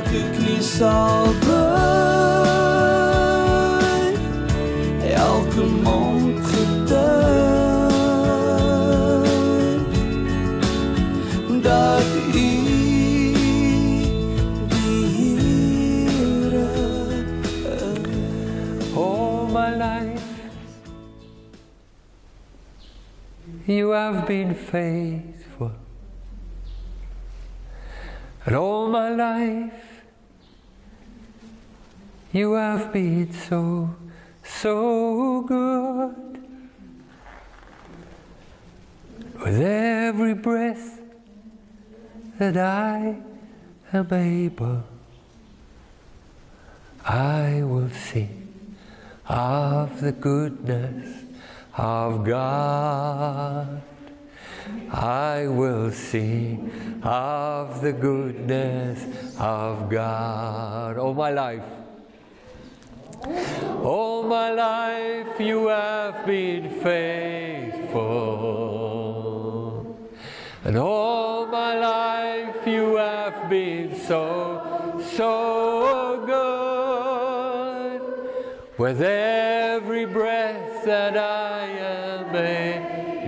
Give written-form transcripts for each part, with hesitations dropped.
elke knie sal buig, elke mond getuig, dat U die Here is. All my life You have been faithful, and all my life You have been so, so good. With every breath that I am able, I will sing of the goodness of God. I will sing of the goodness of God. All my life. All my life You have been faithful, and all my life You have been so, so good. With every breath that I am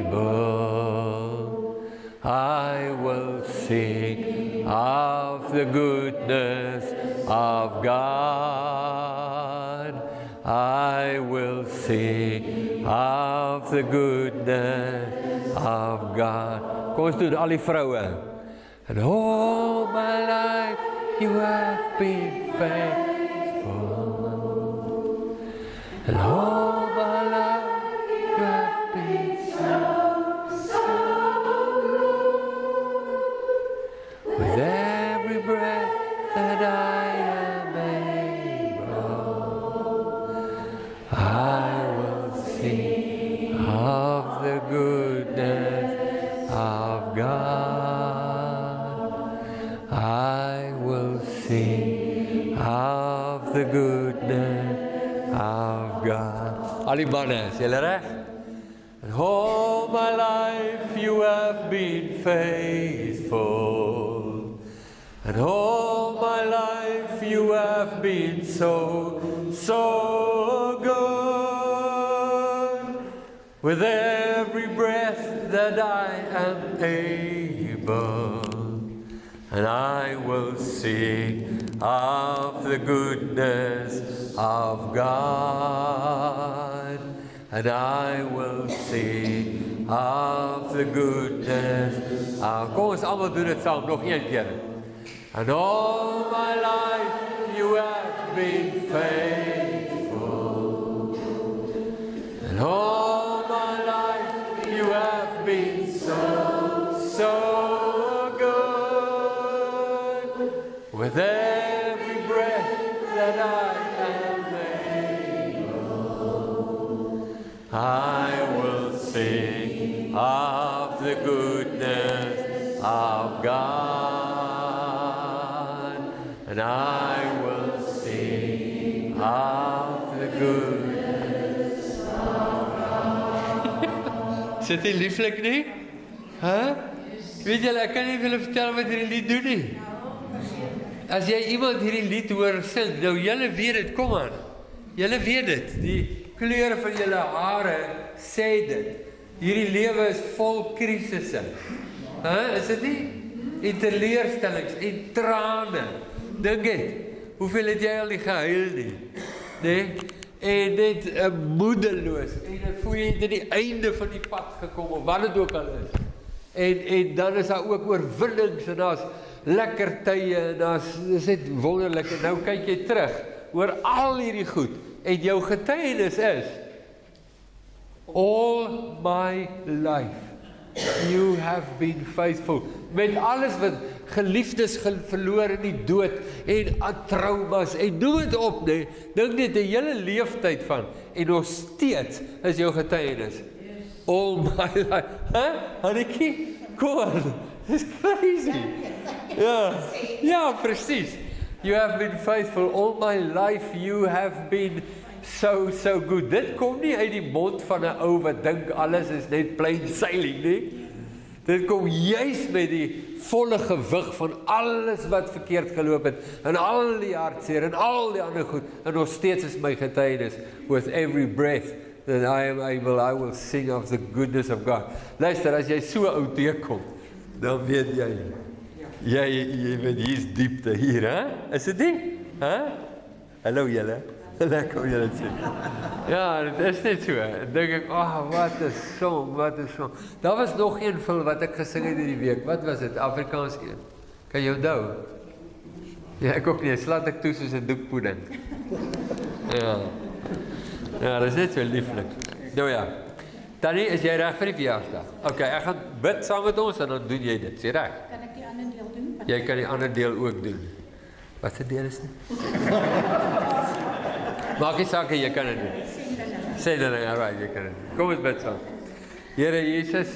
able, I will sing of the goodness of God. I will sing of the goodness of God. Kom ons doen al die vroue. And all my life You have been faithful, and all my life You have been so, so good. With every breath that I am able, I will sing of the goodness of God. I will sing of the goodness of God. Ali manne, is julle reg? And all my life You have been faithful, and all my life You have been so, so good. With every breath that I am able, and I will sing of the goodness of God. And I will sing of the goodness of God. Kom ons almal doen dit saam, nog een keer. And all my life You have been faithful, and all my life You have been so, so good. With every breath that I am able, I will sing of the goodness of God, and I will sing of the goodness of God. Is dit lieflik nie? Huh? Weet julle, ek kan nie vir julle vertel wat hierdie lied doen nie. As jy iemand hierdie lied hoor sing, nou julle weet dit, kom aan. Julle weet dit, die kleur van julle hare sê dit. Hierdie lewe is vol krisisse. Is dit nie? En teleurstellings en trane. Dink het, hoeveel het jy al nie gehuil nie? Nee? En net moedeloos. En dan voel jy dit die einde van die pad gekom, of wat het ook al is. En dan is daar ook oorwinnings, en daar is lekker tye, en daar is net wonderlik, en nou kyk jy terug, oor al hierdie goed, en jou getuienis is, all my life, you have been faithful, met alles wat geliefdes verloor in die dood, en traumas, en noem het op, nee, dink net die hele leeftyd van, en nog steeds is jou getuienis, all my life, Hannekie, kom aan, it's crazy, ja, precies, you have been faithful, all my life you have been so, so good, dit kom nie uit die mond van 'n ou wat dink alles is net plain sailing nie, dit kom juist met die volle gewig van alles wat verkeerd geloop het, en al die hartseer, en al die ander goed, en nog steeds is my getuienis, with every breath that I am able, I will sing of the goodness of God. Luister, as jy so oud teekom, dan weet jy weet, hier is diepte hier, hè? Is dit nie? Hallo julle, lekker om julle te sien. Ja, dit is net so, en denk ek, wat een song, Daar was nog een film wat ek gesing het die week, wat was dit, Afrikaans een? Kan jy onthou? Ja, ek ook nie, slaat ek toe soos 'n doekpoeding. Ja, dit is net so lieflik. Nou ja, Tannie, is jy reg vir die verjaarsdag? Ok, ek gaan bid saam met ons, en dan doen jy dit, is jy reg? Kan ek die ander deel doen? Jy kan die ander deel ook doen. Wat se deel is dit? Maak nie saak, jy kan dit doen. Sendeling, alright, jy kan dit doen. Kom ons bid saam. Here Jesus,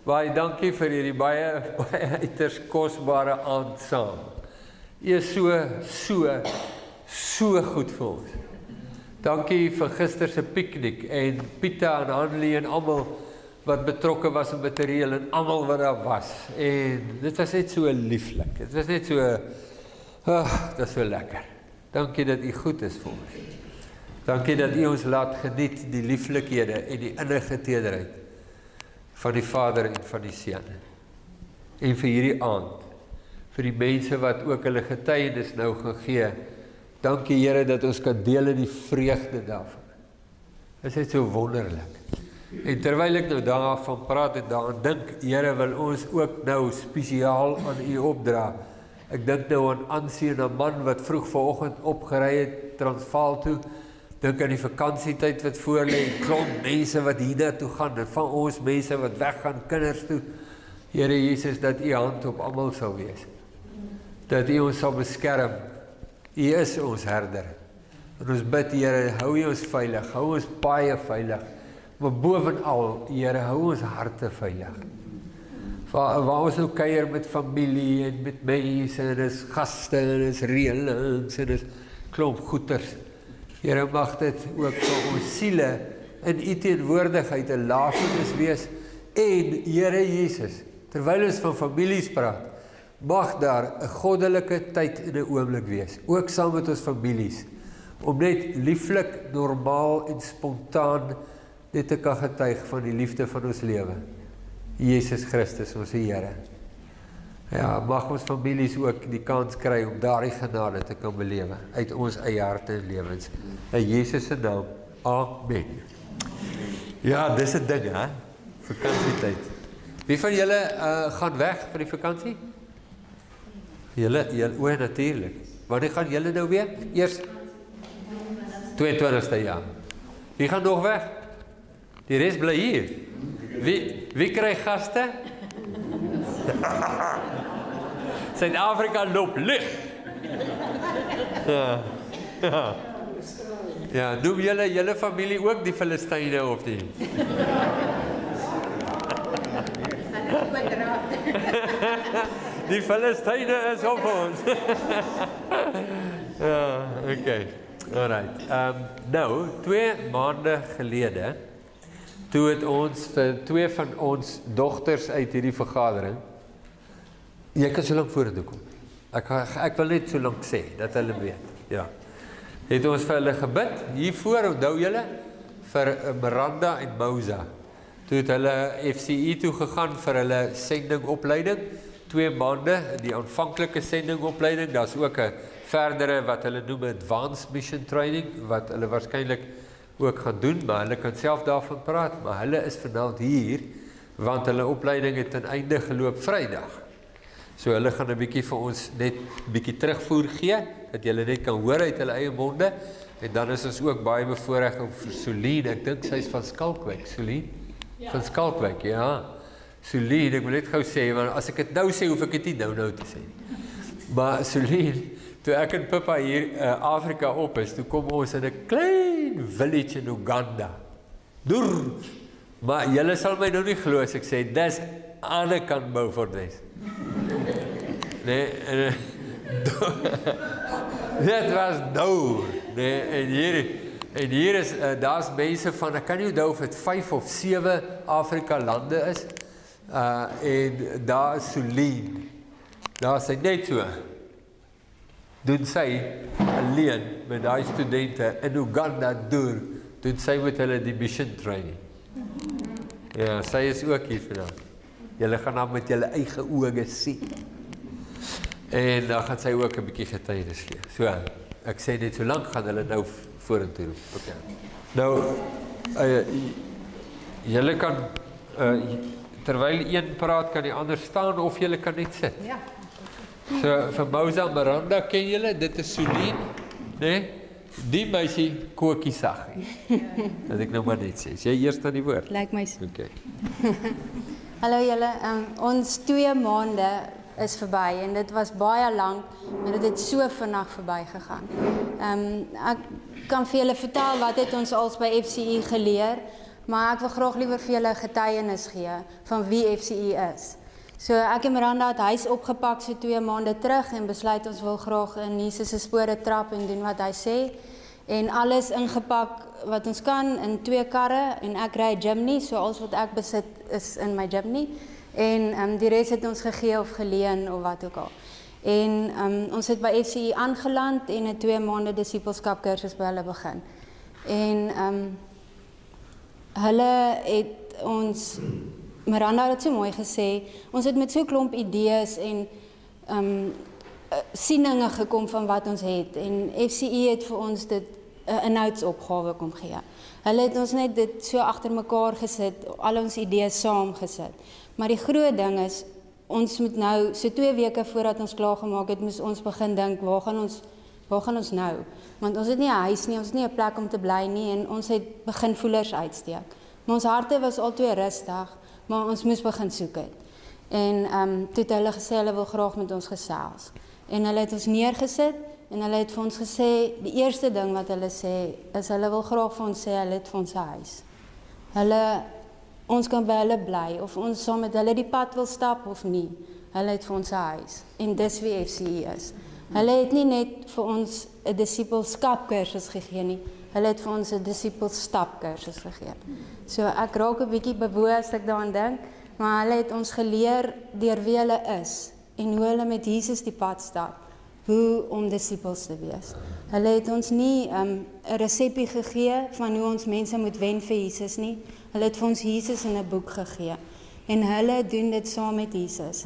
baie dankie vir hierdie baie uiters kosbare aand saam. U is so goed vir ons. Dankie vir gister se piknik en Pieter en Hanlie en almal wat betrokke was in materiaal en almal wat daar was. En dit was net so lieflik. Dit was net so, dit was so lekker. Dankie dat u goed is vir ons. Dankie dat u ons laat geniet die lieflikhede en die innige tederheid van die Vader en van die Seun. En vir hierdie aand, vir die mense wat ook hulle getuienis nou gaan gee, dankie Here dat ons kan deel in die vreugde daarvan. Dit is net so wonderlik. En terwyl ek nou daarvan praat en daaraan dink, Here wil ons ook nou spesiaal aan u opdra. Ek dink nou aan Ansie, 'n man wat vroeg vanoggend opgery het Transvaal toe. Dink aan die vakansietyd wat voor lê, klomp mense wat hiernatoe gaan, en van ons mense wat weggaan, kinders toe. Here Jesus, dat u hand op almal sal wees. Dat u ons sal beskerm. U is ons herder. En ons bid, Here, hou u ons veilig, hou ons paaie veilig. Maar bovenal, Here, hou ons harte veilig. Waar ons nou kuier met familie en met mense, en is gaste, en is reëlings, en is klomp goeters. Here, mag dit ook vir ons siele in u teenwoordigheid 'n lafenis wees. En Here Jesus, terwyl ons van families praat, mag daar 'n goddelike tyd en 'n oomblik wees, ook saam met ons families, om net lieflik, normaal en spontaan net te kan getuig van die liefde van ons lewe. Jesus Christus, ons Here. Ja, mag ons families ook die kans kry om daardie genade te kan belewe, uit ons eie harte en lewens. In Jesus se naam, amen. Ja, dis 'n ding, hè? Vakansietyd. Wie van julle gaan weg vir die vakansie? Julle, o, natuurlik. Wanneer gaan julle nou weer? Eers 22ste jaar. Wie gaan nog weg? Die res bly hier. Wie kry gaste? Suid-Afrika loop lig. Ja, noem julle familie ook die Filistyne of nie? Die Filistyne is op ons. Ja, okay. Alright. Nou, 2 maande gelede, toe het ons vir 2 van ons dogters uit hierdie vergadering, jy kan so lank vorentoe kom. Ek wil net so lank sê, dat hulle weet. Ja. Het ons vir hulle gebid, hiervoor, onthou julle, vir Miranda en Mousa. Toe het hulle FCE toe gegaan vir hulle sendingopleiding, 2 maande, die aanvanklike sendingopleiding, daar is ook 'n verdere wat hulle noem Advanced Mission Training, wat hulle waarskynlik ook gaan doen, maar hulle kan self daarvan praat, maar hulle is vanaand hier, want hulle opleiding het ten einde geloop Vrydag. So hulle gaan 'n bietjie vir ons net 'n bietjie terugvoer gee, dat julle net kan hoor uit hulle eie monde, en dan is ons ook baie bevoorreg om vir Solien, ek dink sy is van Skalkwyk, Solien? Ja. Van Skalkwyk, ja. Solien, ek wil net gou sê, want as ek dit nou sê, hoef ek dit nie nou te sê. Maar Solien, toe ek en Pippa hier Afrika op is, toe kom ons in 'n klein village in Uganda. Doer! Maar julle sal my nou nie glo as ek sê, dis aan die kant Beaufort Wes. Nee, dit was nou. Nee, en hier is, daar's mense van, ek kan nie onthou of dit 5 of 7 Afrika lande is, en daar is Solien. Daar sy net so, doen sy alleen met daai studente in Uganda doen sy met hulle die mission training. Ja, sy is ook hier vandag. Julle gaan dan met julle eie oë sien. En dan gaan sy ook 'n bietjie getuienis gee. So, ek sê net so lank gaan hulle nou vorentoe roep. Okay. Nou, julle kan, terwyl een praat, kan die ander staan of julle kan net sit. Ja. So, vir Mousa Miranda ken julle, dit is Solien, nee? Die meisie Kokie Saggie. Dat ek nou maar net sê. Is jy eers aan die woord? Lyk my so. Okay. Hallo julle, ons 2 maande is verby en dit was baie lank en dit het so vinnig verby gegaan. Ek kan vir julle vertel wat het ons als by FCE geleer, maar ek wil graag liewer vir julle getuienis gee van wie FCE is. So ek en Miranda het huis opgepak so 2 maande terug en besluit ons wil graag in Jesus se spore trap en doen wat hy sê. En alles ingepak wat ons kan in 2 karre en ek ry 'n Jimny, so alles wat ek besit is in my Jimny. En die res het ons gegee of geleen of wat ook al. En ons het by FCE aangeland en 'n 2 maande disippelskap kursus by hulle begin. En hulle het ons, Miranda het so mooi gesê, ons het met so 'n klomp idees en sieninge gekom van wat ons het. En FCE het vir ons dit 'n inhoudsopgawe kom gee. Hulle het ons net dit so agter mekaar gesit, al ons idees saam gesit. Maar die groot ding is, ons moet nou, so 2 weke voordat ons klaar gemaak het, moes ons begin dink, waar gaan ons nou? Want ons het nie 'n huis nie, ons het nie 'n plek om te bly nie en ons het begin voelers uitsteek. Maar ons harte was altyd rustig, maar ons moes begin soek het. En toe het hulle gesê, hulle wil graag met ons gesels. En hulle het ons neergesit en hulle het vir ons gesê, die eerste ding wat hulle sê, is hulle wil graag vir ons sê, hulle het vir ons 'n huis. Ons kan by hulle bly, of ons saam met hulle die pad wil stap of nie. Hulle het vir ons 'n huis. En dis wie FCE is. Hulle het nie net vir ons 'n disippelskap kursus gegee nie. Hulle het vir ons 'n disippelstap kursus gegee. So ek raak 'n bietjie bewoe as ek daaraan dink, maar hulle het ons geleer deur wie hulle is en hoe hulle met Jesus die pad stap, hoe om disippels te wees. Hulle het ons nie 'n resepie gegee van hoe ons mense moet wen vir Jesus nie. Hulle het vir ons Jesus in 'n boek gegee. En hulle doen dit saam met Jesus.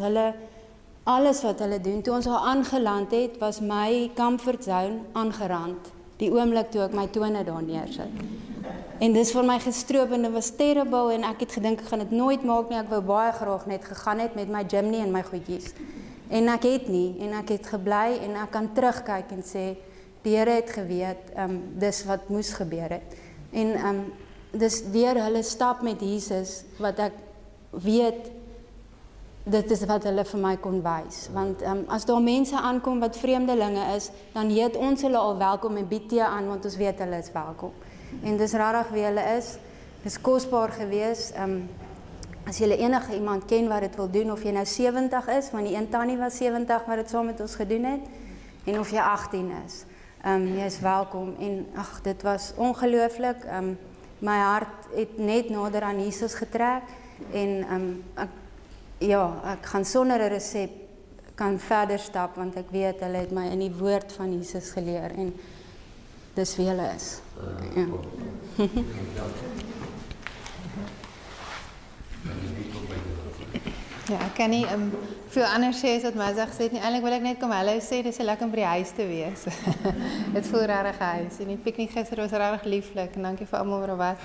Alles wat hulle doen, toe ons al aangeland het, was my comfort zone aangerand. Die oomblik toe ek my tone daar neersit. En dis vir my gestroop en dit was terrible en ek het gedink ek gaan dit nooit maak nie. Ek wou baie graag net gegaan het met my Jimny en my goedjies. En ek het nie en ek het gebly en ek kan terugkyk en sê die Here het geweet, dis wat moes gebeur het. En dis deur hulle stap met Jesus wat ek weet dit is wat hulle vir my kon wys. Want as daar mense aankom wat vreemdelinge is, dan heet ons hulle al welkom en bied tee aan want ons weet hulle is welkom. En dis regtig wie hulle is. Dis kosbaar gewees. As jy enige iemand ken wat dit wil doen, of jy nou 70 is, want die een tannie was 70 wat dit saam met ons gedoen het, en of jy 18 is, jy is welkom. En ag, dit was ongelooflik. My hart het net nader aan Jesus getrek en ek gaan sonder 'n resep kan verder stap want ek weet hulle het my in die woord van Jesus geleer en dis wie hulle is. Ja. Ja, ek kan nie veel anders sê as wat Mousa gesê het nie. Eintlik wil ek net kom hallo sê, dis so lekker om by die huis te wees. Dit voel regtig huis. En die piknik gister was regtig lieflik en dankie vir almal wat was.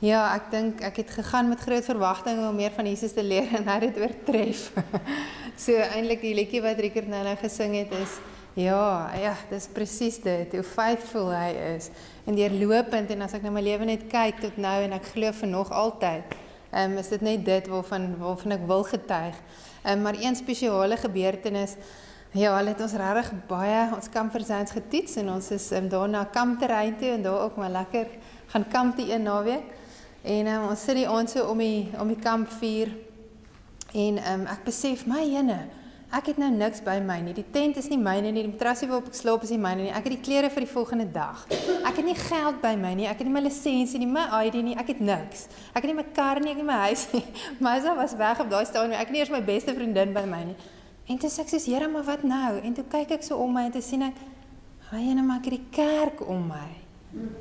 Ja, ek dink ek het gegaan met groot verwagtinge om meer van Jesus te leer en hy het dit oortref. So eintlik die liedjie wat Rickert nou gesing het is ja, dis presies dit, hoe faithful hy is. En deurlopend en as ek na my lewe net kyk tot nou en ek glo vir nog altyd, is dit net dit waarvan ek wil getuig. Maar een spesiale gebeurtenis, ja, hulle het ons regtig baie, ons comfort zones getoets en ons is daar na kampterrein toe en daar ook maar lekker gaan kamp die een naweek. En ons sit die aand so om die kampvuur en ek besef, my jene, ek het nou niks by my nie. Die tent is nie myne nie, die matrasie waarop ek slaap is nie myne nie. Ek het die klere vir die volgende dag. Ek het nie geld by my nie, ek het nie my lisensie nie, my ID nie, ek het niks. Ek het nie my kar nie, ek het nie my huis nie. Maisa was weg op daai stadium, ek het nie eers my beste vriendin by my nie. En toe sê ek soos, Here, maar wat nou? En toe kyk ek so om my en toe sien ek, jene, maar ek het die kerk om my.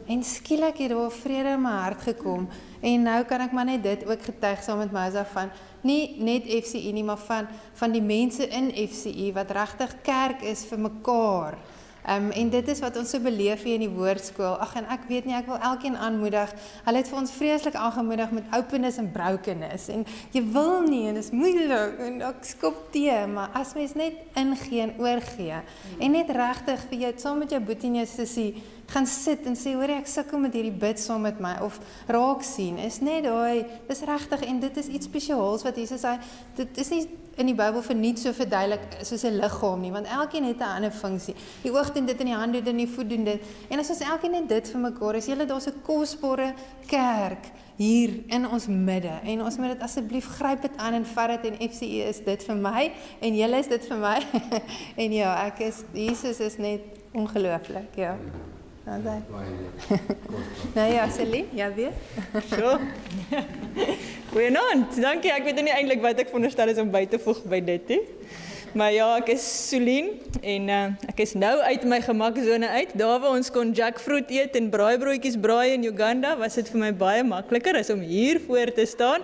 En skielik het daar vrede in my hart gekom. En nou kan ek maar net dit ook getuig saam met Maisa van, nie net FCI nie, maar van die mense in FCI, wat regtig kerk is vir mekaar. En dit is wat ons so beleef hier in die woordskool. Ag, en ek weet nie, ek wil elkeen aanmoedig. Hulle het vir ons vreeslik aangemoedig met openness en brokenness. En jy wil nie, en dit is moeilik, en ek skop tee, maar as mens net ingee en oorgee, en net regtig vir jou, saam met jou boetie en jou sussie, gaan sit en sê, hoor ek sukkel met hierdie bid saam met my, of raak sien, is net daai, dis regtig, en dit is iets spesiaals wat Jesus sê, dit is nie in die Bybel verniet so verduidelik soos 'n liggaam nie, want elkeen het 'n ander funksie. Die oog doen dit en die hand doen dit en die voet doen dit. En as ons elkeen net dit vir mekaar is, julle daar's 'n kosbare kerk hier in ons midde. En ons moet dit asseblief gryp dit aan en vat dit, en FCI is dit vir my en julle is dit vir my. En ja, Jesus is net ongelooflik, ja. Nou ja, Celine, ja weer. So. Goeienaand, dankie. Ek weet nie eintlik wat ek veronderstel is om by te voeg by dit nie. Maar ja, ek is Celine en ek is nou uit my gemaksone uit. Daar waar ons kon jackfruit eet en braaibroodjies braai in Uganda, was dit vir my baie makliker as om hier voor te staan.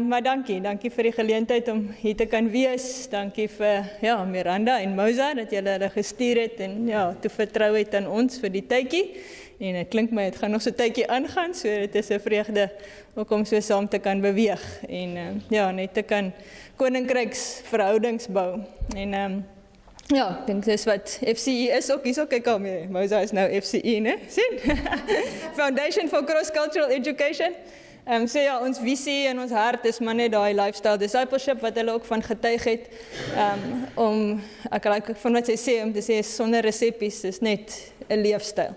Maar dankie vir die geleentheid om hier te kan wees. Dankie vir Miranda en Moza dat julle hulle gestuur het en toe vertrou het aan ons vir die tydjie. En het klink my, het gaan nog so tydjie aangaan, so dit is 'n vreugde ook om so saam te kan beweeg en net te kan koninkryksverhoudings bou. En ek dink dis wat FCI is ook, hierso kyk al mee, Moza is nou FCI, né? Sien? Foundation for Cross-Cultural Education. So ja, ons visie en ons hart is maar net daai lifestyle discipleship wat hulle ook van getuig het, ek van wat sy sê, om te sê, sonder resepies, is net 'n leefstyl.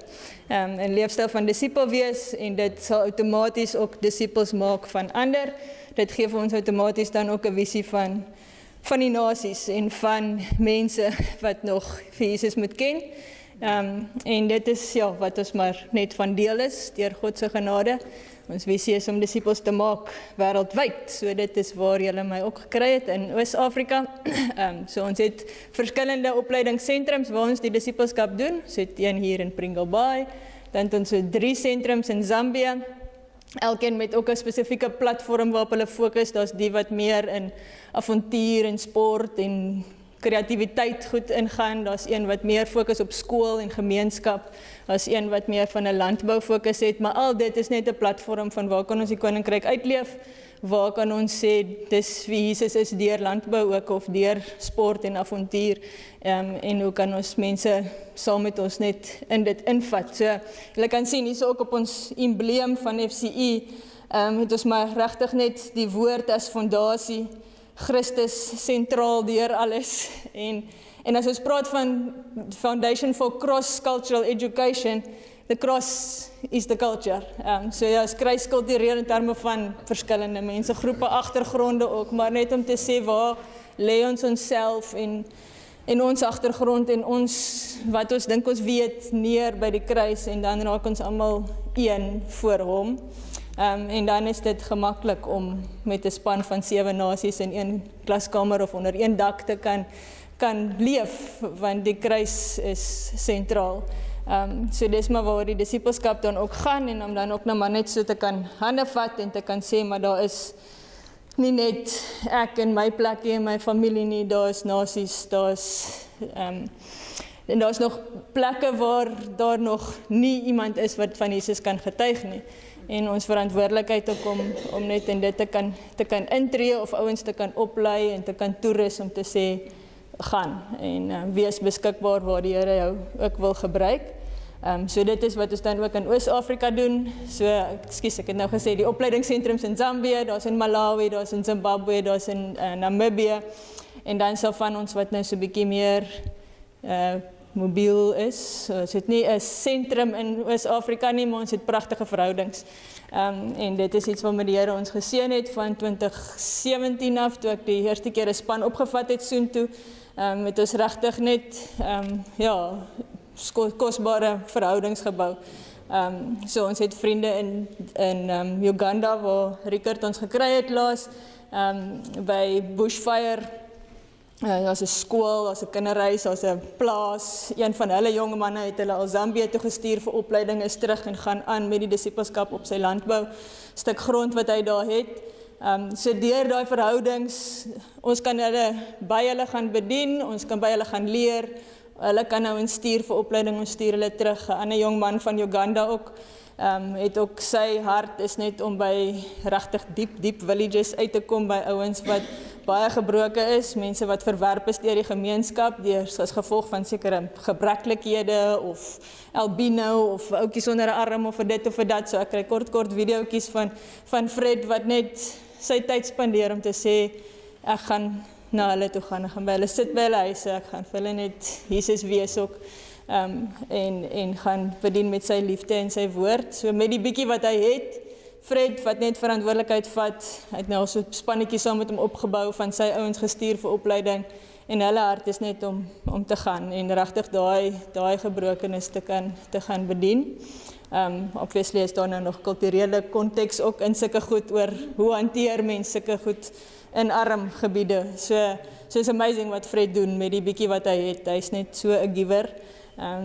'n leefstyl van disipel wees, en dit sal outomaties ook disipels maak van ander. Dit gee vir ons outomaties dan ook 'n visie van die nasies en van mense wat nog vir Jesus moet ken. En dit is wat ons maar net van deel is, deur God se genade. Ons visie is om disipels te maak wêreldwyd. So dit is waar julle my ook gekry het in Oos-Afrika. So ons het verskillende opleidingssentrums waar ons die disipelskap doen. Ons het een hier in Pringle Bay, dan het ons so 3 sentrums in Zambia. Elkeen met ook 'n spesifieke platform waarop hulle fokus. Daar's die wat meer in avontuur en sport en kreatiwiteit goed ingaan. Daar's een wat meer fokus op skool en gemeenskap. Daar's een wat meer van 'n landbou fokus het, maar al dit is net 'n platform van waar kan ons die koninkryk uitleef? Waar kan ons sê dis wie Jesus is deur landbou ook, of deur sport en avontuur? En hoe kan ons mense saam met ons net in dit invat? So julle kan sien hierso ook op ons embleem van FCI, het ons maar regtig net die woord as fondasie, Christus sentraal deur alles. En as ons praat van Foundation for Cross-Cultural Education, the cross is the culture. So is kruiskultureel in terme van verskillende mense, groepe, agtergronde ook, maar net om te sê waar lê ons onsself en ons agtergrond en ons, wat ons dink ons weet, neer by die kruis, en dan raak ons almal een voor hom. En dan is dit gemaklik om met 'n span van 7 nasies in een klaskamer of onder een dak te kan leef, want die kruis is sentraal. So dis maar waar die disipelskap dan ook gaan, en om dan ook nou maar net so te kan hande vat en te kan sê, maar daar is nie net ek en my plekkie en my familie nie, daar is nasies, en daar's nog plekke waar daar nog nie iemand is wat van Jesus kan getuig nie. En ons verantwoordelikheid ook om net in dit te kan intree, of ouens te kan oplei en te kan toerus om te sê, gaan en wees beskikbaar waar die Here jou ook wil gebruik. So dit is wat ons dan ook in Oos-Afrika doen. So, ek het nou gesê, die opleidingssentrums in Zambia, daar's in Malawi, daar's in Zimbabwe, daar's in Namibië, en dan sal van ons wat nou so 'n bietjie meer mobiel is. Ons het nie 'n sentrum in Oos-Afrika nie, maar ons het pragtige verhoudings. En dit is iets waarmee die Here ons geseën het van 2017 af, toe ek die eerste keer 'n span opgevat het soontoe. Het ons regtig net kosbare verhoudings gebou. So ons het vriende in Uganda waar Richard ons gekry het laas, by Bushfire. Daar's 'n skool, daar's 'n kinderhuis, daar's 'n plaas. Een van hulle jong manne het hulle al Zambië toe gestuur vir opleiding, is terug en gaan aan met die disippelskap op sy landbou, stuk grond wat hy daar het. So deur daai verhoudings, ons kan hulle by hulle gaan bedien, ons kan by hulle gaan leer. Hulle kan nou instuur vir opleiding, ons stuur hulle terug. 'n Ander jong man van Uganda ook, het ook sy hart is net om by regtig diep villages uit te kom, by ouens wat baie gebroken is, mense wat verwerp is deur die gemeenskap, as gevolg van sekere gebreklikhede, of albino, of ouetjies sonder 'n arm, of vir dit of vir dat. So ek kry kort videoetjies van Fred, wat net sy tyd spandeer om te sê, ek gaan na hulle toe gaan, ek gaan by hulle sit by hulle huise, ek gaan vir hulle net Jesus wees ook, en gaan bedien met sy liefde en sy woord. So met die bietjie wat hy het, Fred wat net verantwoordelikheid vat, hy het nou so 'n spannetjie saam met hom opgebou, van sy ouens gestuur vir opleiding, en hulle hart is net om te gaan, en regtig daai gebrokenis te gaan bedien. Obviously is daar nou nog kulturele konteks ook in sulke goed, oor hoe hanteer mense sulke goed in arm gebiede. So it's amazing wat Fred doen met die bietjie wat hy het. Hy is net so 'n giver.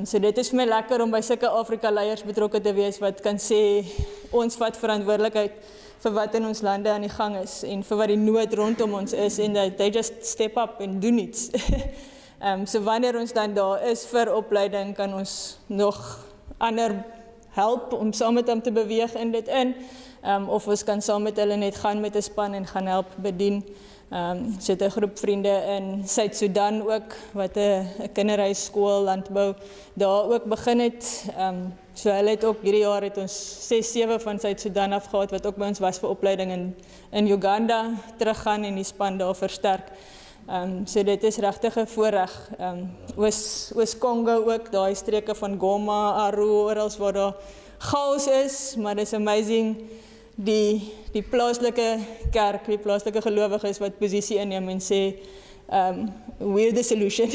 So dit is vir my lekker om by sulke Afrika leiers betrokke te wees wat kan sê, ons vat verantwoordelikheid vir wat in ons lande aan die gang is, en vir wat die nood rondom ons is, en that they just step up en doen iets. So wanneer ons dan daar is vir opleiding, kan ons nog ander help om saam met hom te beweeg in dit in, of ons kan saam met hulle net gaan met 'n span en gaan help bedien. So het 'n groep vriende in Suid-Sudan ook, wat 'n kinderhuisskool, landbou, daar ook begin het. So hulle het ook, hierdie jaar het ons 6-7 van Suid-Sudan af gehad, wat ook by ons was vir opleiding in Uganda, teruggaan en die span daar versterk. So dit is regtig 'n voorreg. Oos-Kongo ook, daai streke van Goma, Aru, oral waar daar chaos is, maar dit is amazing, die plaaslike kerk, die plaaslike gelowiges wat posisie inneem en sê, we're the solution.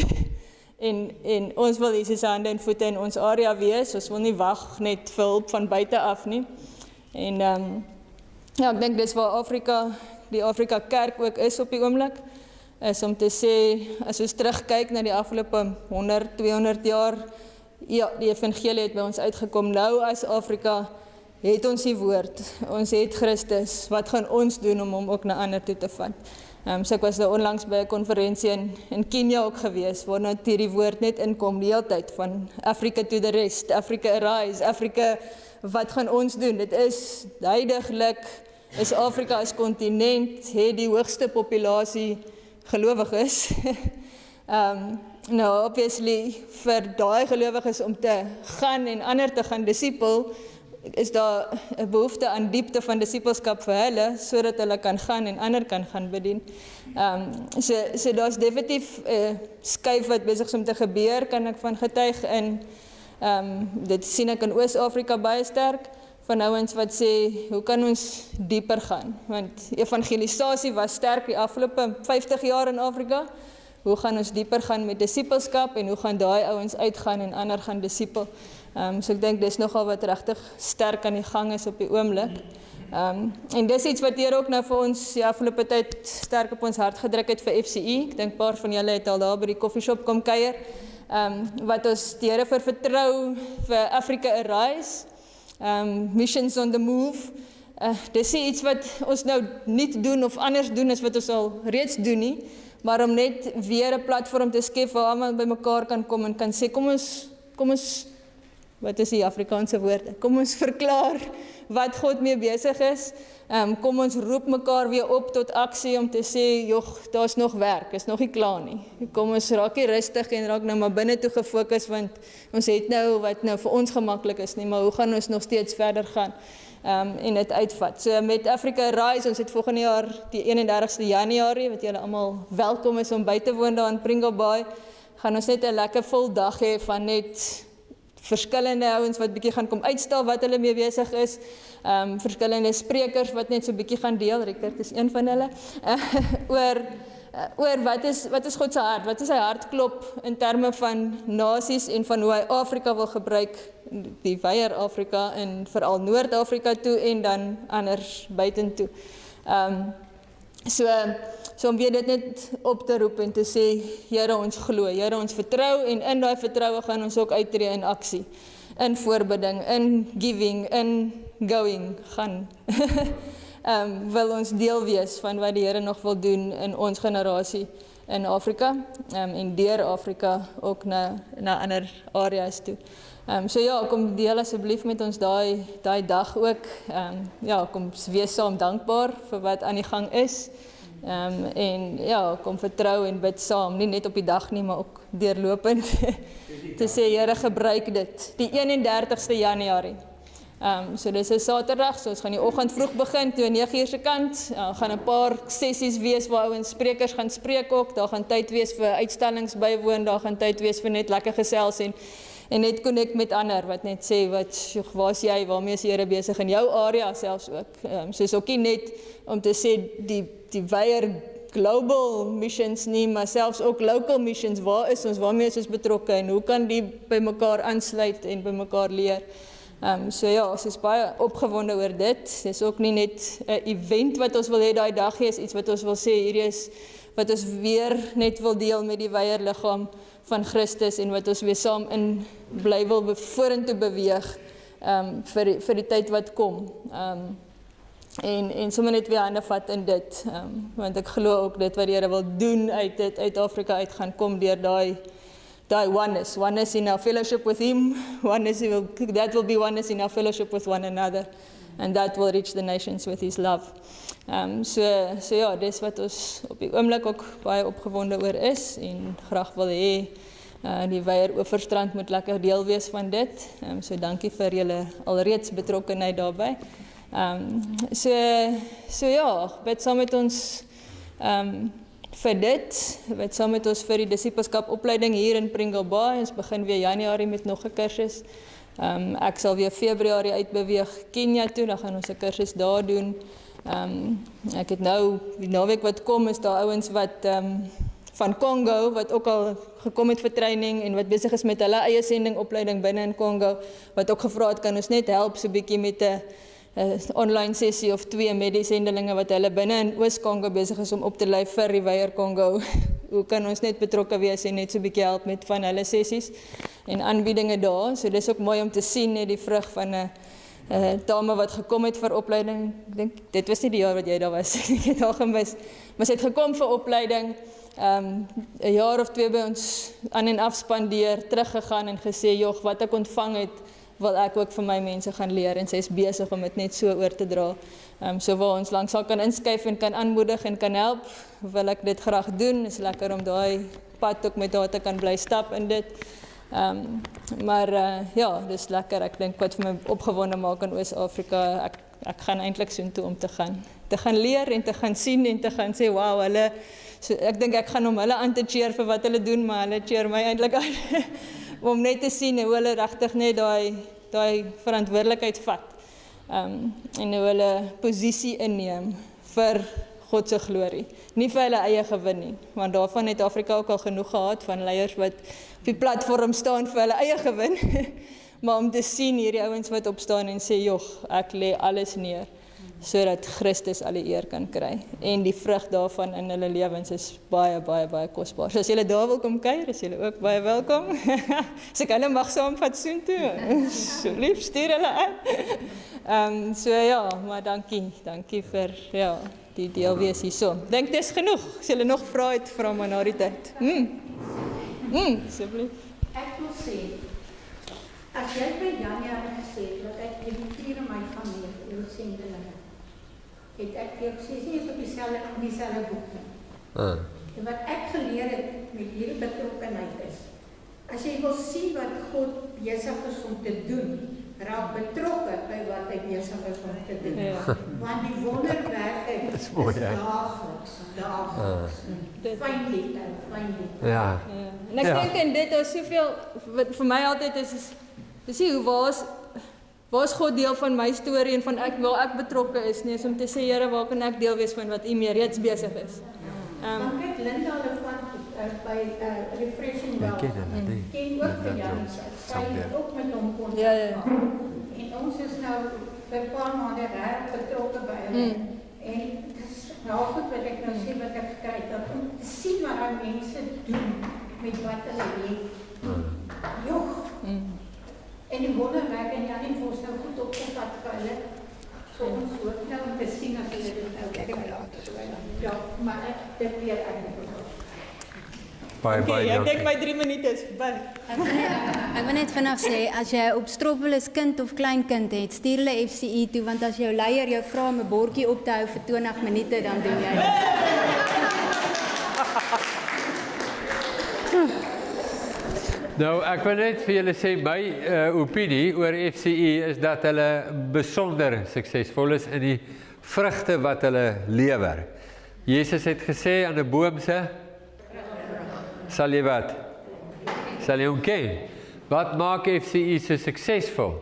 en ons wil Jesus hande en voete in ons area wees, ons wil nie wag net vir hulp van buite af nie. En ek dink dis waar die Afrika kerk ook is op die oomblik, is om te sê, as ons terugkyk na die afgelope 100, 200 jaar, ja, die evangelie het by ons uitgekom. Nou as Afrika het ons die woord, ons het Christus, wat gaan ons doen om hom ook na ander toe te vat? So ek was daar onlangs by 'n konferensie in Kenia ook gewees, waar net hierdie woord net inkom die hele tyd, van Africa to the rest, Africa arise, Afrika, wat gaan ons doen? Dit is huidiglik, is Afrika as kontinent, het die hoogste populasie gelowiges. Nou, obviously, vir daai gelowiges om te gaan en ander te gaan disipel, is daar 'n behoefte aan diepte van disipelskap vir hulle, sodat hulle kan gaan en ander kan gaan bedien. So daar's definitief 'n skuif wat besig is om te gebeur, kan ek van getuig in, dit sien ek in Oos-Afrika baie sterk, van ouens wat sê, hoe kan ons dieper gaan? Want evangelisasie was sterk die afgelope 50 jaar in Afrika. Hoe gaan ons dieper gaan met disipelskap, en hoe gaan daai ouens uitgaan en ander gaan disipel? So ek dink dis nogal wat regtig sterk aan die gang is op die oomblik. En dis iets wat hier ook nou vir ons die afgelope tyd sterk op ons hart gedruk het vir FCE. Ek dink 'n paar van julle het al daar by die koffieshop kom kuier. Wat ons die Here vir vertrou vir Africa Arise, Missions on the Move. Dis nie iets wat ons nou nie doen of anders doen as wat ons al reeds doen nie, maar om net weer 'n platform te skep waar almal by mekaar kan kom en kan sê, kom ons, wat is die Afrikaanse woorde? Kom ons verklaar wat God mee besig is. Kom ons roep mekaar weer op tot aksie om te sê, joh, daar's nog werk, is nog nie klaar nie. Kom ons raak nie rustig en raak nou maar binne toe gefokus, want ons het nou wat nou vir ons gemaklik is nie, maar hoe gaan ons nog steeds verder gaan en dit uitvat? So met Africa Arise, ons het volgende jaar die 31ste Januarie, wat julle almal welkom is om by te woon daar in Pringle Bay, gaan ons net 'n lekker vol dag hê van net verskillende ouens wat bietjie gaan kom uitstel wat hulle mee besig is. Verskillende sprekers wat net so bietjie gaan deel. Rickert is een van hulle. Oor wat is God se hart? Wat is sy hartklop in terme van nasies en van hoe hy Afrika wil gebruik, die Weier Afrika en veral Noord-Afrika toe en dan anders buitentoe. So om weer dit net op te roep en te sê, Here ons glo, Here ons vertrou en in daai vertroue gaan ons ook uittreë in aksie, in voorbidding, in giving, in going gaan. Wil ons deel wees van wat die Here nog wil doen in ons generasie in Afrika en deur Afrika ook na ander areas toe. So ja, kom deel asseblief met ons daai dag ook. Ja, kom wees saam dankbaar vir wat aan die gang is. En ja, kom vertrou en bid saam, nie net op die dag nie, maar ook deurlopend te sê, Here gebruik dit. Die 31ste Januarie. So dis 'n Saterdag, so ons gaan die oggend vroeg begin, toe 9:00 se kant. Gaan 'n paar sessies wees waar ouens sprekers gaan spreek ook. Daar gaan tyd wees vir uitstallings bywoon, daar gaan tyd wees vir net lekker gesels en net connect met ander wat net sê waar's jy, waarmee is die Here besig in jou area selfs ook. So is ook nie net om te sê die Weier global missions nie, maar selfs ook local missions. Waar is ons, waarmee is ons betrokke en hoe kan die by mekaar aansluit en by mekaar leer? So ja, ons is baie opgewonde oor dit. Dis ook nie net 'n event wat ons wil hê daai dag is, iets wat ons wil sê hierdie is wat ons weer net wil deel met die Weier liggaam van Christus en wat ons weer saam in bly wil vorentoe beweeg vir die tyd wat kom. En sommer net weer hande vat in dit, want ek glo ook dit wat die Here wil doen uit Afrika uit gaan kom deur daai oneness in our fellowship with him, that will be oneness in our fellowship with one another, and that will reach the nations with his love. So ja, dis wat ons op die oomblik ook baie opgewonde oor is en graag wil hê die Weier Oeverstrand moet lekker deel wees van dit. So dankie vir julle alreeds betrokkenheid daarbey. So ja, bid saam met ons vir dit, bid saam met ons vir die disipelskap opleiding hier in Pringle Bay. Ons begin weer Januarie met nog 'n kursus. Ek sal weer Februarie uitbeweeg Kenia toe, dan gaan ons 'n kursus daar doen. Ek het nou, die naweek wat kom, is daar ouens wat van Congo, wat ook al gekom het vir training en wat besig is met hulle eie sendingopleiding binne in Congo, wat ook gevra het, kan ons net help so 'n bietjie met 'n online sessie of 2 met die sendelinge wat hulle binne in Oos-Kongo besig is om op te lei vir die Weier Kongo. Hoe kan ons net betrokke wees en net so 'n bietjie help met van hulle sessies en aanbiedinge daar. So dis ook mooi om te sien net die vrug van 'n dame wat gekom het vir opleiding. Ek dink dit was nie die jaar wat jy daar was. Ek het haar gemis. Maar sy het gekom vir opleiding. 'n jaar of 2 by ons aan en af spandeer, teruggegaan en gesê, "Jog, wat ek ontvang het, wil ek ook vir my mense gaan leer," en sy is besig om dit net so oor te dra. So waar ons langs haar kan inskuif en kan aanmoedig en kan help, wil ek dit graag doen. Is lekker om daai pad ook met haar te kan bly stap in dit. Maar ja, dis lekker. Ek dink wat vir my opgewonde maak in Oos-Afrika, ek gaan eintlik soontoe om te gaan leer en te gaan sien en te gaan sê, wow, hulle, so ek dink ek gaan om hulle aan te cheer vir wat hulle doen, maar hulle cheer my eintlik aan. Om net te sien hoe hulle regtig net daai verantwoordelikheid vat. En hoe hulle posisie inneem vir God se glorie. Nie vir hulle eie gewin nie, want daarvan het Afrika ook al genoeg gehad van leiers wat op die platform staan vir hulle eie gewin. Maar om te sien hierdie ouens wat opstaan en sê, "Jog, ek lê alles neer sodat Christus al die eer kan kry." En die vrug daarvan in hulle lewens is baie, baie, baie kosbaar. So as julle daar wil kom kuier, is julle ook baie welkom. So ek hulle mag saamvat soontoe. Asseblief stuur hulle aan. So ja, maar dankie vir die deel wees hierso. Dink dis genoeg. As julle nog vra het, vra maar na die tyd. Asseblief. Ek wil sê, as jy by Januarie gesê het dat ek vier my familie oor sendelinge, het ek vir jou gesê, sê is op dieselfde boek nie. En wat ek geleer het met hierdie betrokkenheid is, as jy wil sien wat God besig is om te doen, raak betrokke by wat hy besig is om te doen. Ja. Want die wonderwerke is mooi, hè? daagliks. Fyn lied. Ja. En ek dink in dit is soveel wat vir my altyd is sê hoe waar's God deel van my storie en van waar ek betrokke is nie, is om te sê Here, waar kan ek deel wees van wat U mee reeds besig is. Dan kyk Linda hulle van by Refreshing Well. Ken ook vir Jan, sy het ook met hom kontak gehad. En ons is nou vir 'n paar maande reg betrokke by hulle. En dis nou goed wat ek nou sê wat ek gekry het, om te sien wat daai mense doen met wat hulle het. Jogg. En die wonderwerk en Jan het ons nou goed opgevat vir hulle. So ons hoop nou om te sien as hulle dit nou kry. Ja, maar dit weer eintlik. Okay, ek dink my 3 minute is verby. Ek wil net vinnig sê, as jy op Stroppel is kind of kleinkind het, stuur hulle FCE toe, want as jou leier jou vra om 'n bordjie op te hou vir 20 minute, dan doen jy dit. Nou, ek wil net vir julle sê, my opinie oor FCE is dat hulle besonder suksesvol is in die vrugte wat hulle lewer. Jesus het gesê aan 'n boom se sal jy wat? Sal jy hom ken? Wat maak FCE so suksesvol?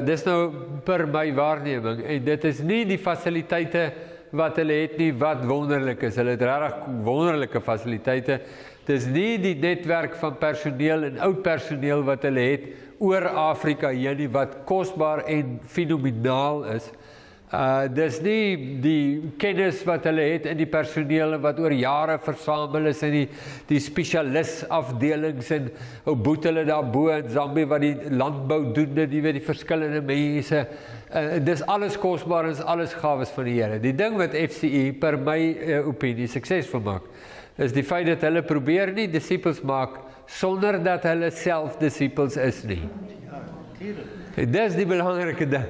Dis nou per my waarneming, en dit is nie die fasiliteite wat hulle het nie, wat wonderlik is. Hulle het regtig wonderlike fasiliteite. Dis nie die netwerk van personeel en oud personeel wat hulle het oor Afrika heen nie, wat kosbaar en fenomenaal is. Dis nie die kennis wat hulle het in die personeel wat oor jare versamel is in die spesialisafdelings en hoe boet hulle daar bo in Zambië wat die landbou doen, die weet die verskillende mense. Dis alles kosbaar en is alles gawes van die Here. Die ding wat FCE per my opinie suksesvol maak, is die feit dat hulle probeer nie disippels maak sonder dat hulle self disippels is nie. En dis die belangrike ding.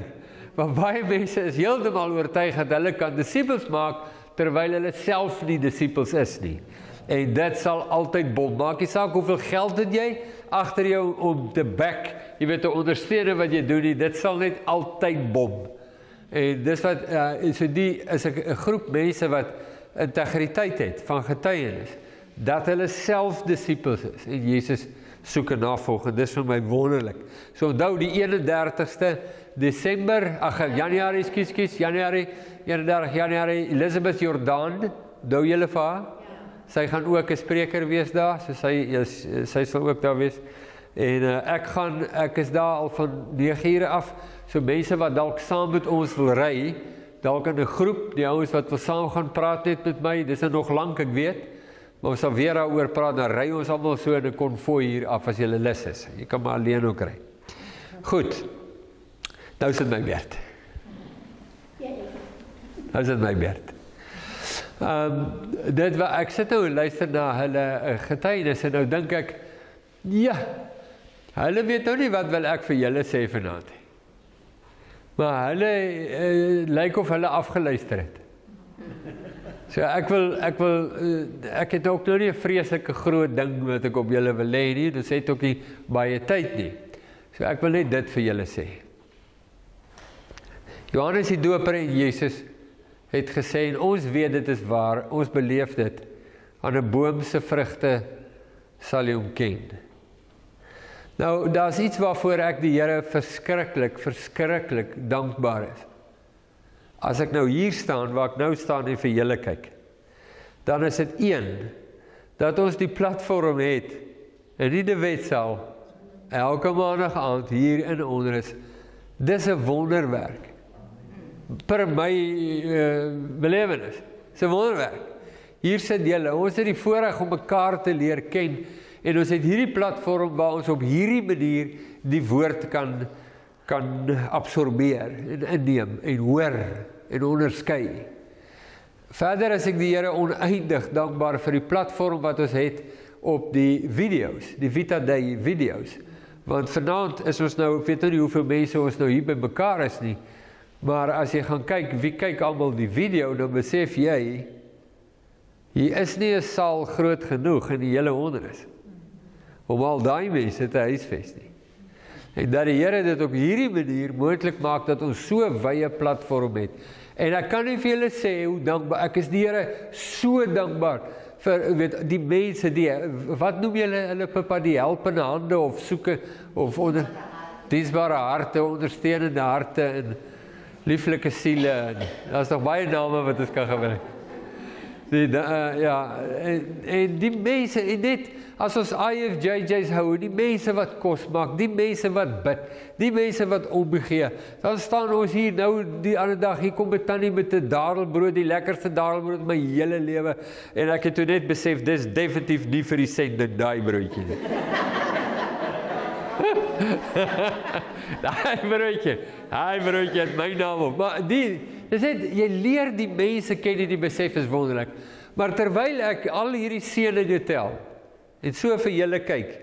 Want baie mense is heeltemal oortuig dat hulle kan disippels maak terwyl hulle self nie disippels is nie. En dit sal altyd bom. Maak nie saak hoeveel geld het jy agter jou om te back, jy weet te ondersteun wat jy doen nie, dit sal net altyd bom. En dis wat so die is 'n groep mense wat integriteit het van getuienis, dat hulle self disippels is en Jesus soek 'n navolger. Dis vir my wonderlik. So onthou die 31ste Desember, Januarie, Januarie, 31 Januarie, Elizabeth Jordan, onthou julle vir haar? Sy gaan ook 'n spreker wees daar, so sy sal ook daar wees. En ek is daar al van 9 ure af, so mense wat dalk saam met ons wil ry, dalk in 'n groep, die ouens wat wil saam gaan praat net met my, dis nog lank ek weet, maar ons sal weer daaroor praat, dan ry ons almal so in 'n konvooi hier af as jy lus is. Jy kan maar alleen ook ry. Goed. Nou is dit my beurt. Nou is dit my beurt. Ek sit nou en luister na hulle getuienis en nou dink ek, ja, hulle weet nou nie wat wil ek vir julle sê vanaand. Maar hulle lyk of hulle afgeluister het. So ek het ook nou nie 'n vreeslike groot ding wat ek op julle wil lê nie, dus het ook nie baie tyd nie. So ek wil net dit vir julle sê. Johannes die Doper en Jesus het gesê, en ons weet dit is waar, ons beleef dit, aan 'n boom se vrugte sal jy hom ken. Nou, daar's iets waarvoor ek die Here verskriklik dankbaar is. As ek nou hier staan, waar ek nou staan en vir julle kyk, dan is dit 1, dat ons die platform het, en nie die wetsaal, elke maandag aand hier in Onrus, dis 'n wonderwerk. Per my belewenis, dis 'n wonderwerk. Hier sit julle, ons het die voorreg om mekaar te leer ken, en ons het hierdie platform waar ons op hierdie manier die woord kan absorbeer, en inneem, en hoor, en onderskei. Verder is ek die Here oneindig dankbaar vir die platform wat ons het op die video's, die Vita Day video's. Want vanaand is ons nou, ek weet nie hoeveel mense ons nou hier by mekaar is nie, maar as jy gaan kyk, wie kyk almal die video, dan besef jy, hier is nie 'n saal groot genoeg in die hele Onrus, om al daai mense te huisves nie. En dat die Here dit op hierdie manier moontlik maak dat ons so 'n wye platform het. En ek kan nie vir julle sê hoe dankbaar ek is die Here so dankbaar vir weet die mense wat noem julle hulle pappa die helpende hande of soeke of onder diensbare harte, ondersteunende harte en lieflike siele en daar's nog baie name wat ons kan gebruik. En die mense en net as ons IFJJ's hou, die mense wat kos maak, die mense wat bid, die mense wat omgee, dan staan ons hier nou die ander dag, hier kom Tannie met 'n dadelbrood, die lekkerste dadelbrood my hele lewe, en ek het toe net besef, dis definitief nie vir die sender, daai broodjie nie. Daai broodjie het my naam op, maar dis net, jy leer die mense ken die besef is wonderlik, maar terwyl ek al hierdie seëninge tel, en so vir julle kyk,